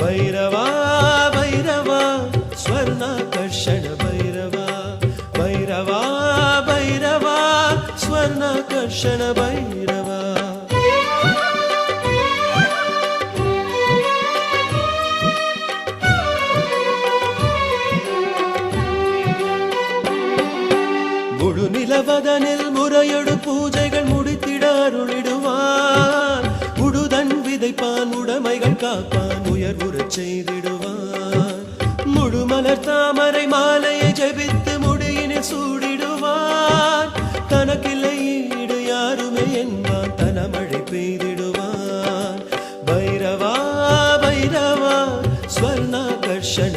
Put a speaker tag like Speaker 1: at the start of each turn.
Speaker 1: भैरवा भैरवा स्वर्णाकर्षण भैरवा भैरवा भैरवा स्वर्णाकर्षण भैरवा முழு நிலவதனில் முறையொடு பூஜைகள் முடித்திட அருளிடுவான் முழுதன் விதைப்பான் உடைமைகள் காப்பான் உயர்வுறச் செய்திடுவான் முழு மலர் தாமரை மாலையை ஜெபித்து முடியினில் சூடிடுவான் தனக்கில்லை ஈடு யாருமே என்பான் தனமழை பெய்திடுவான் भैरवा भैरवा स्वर्णाकर्षण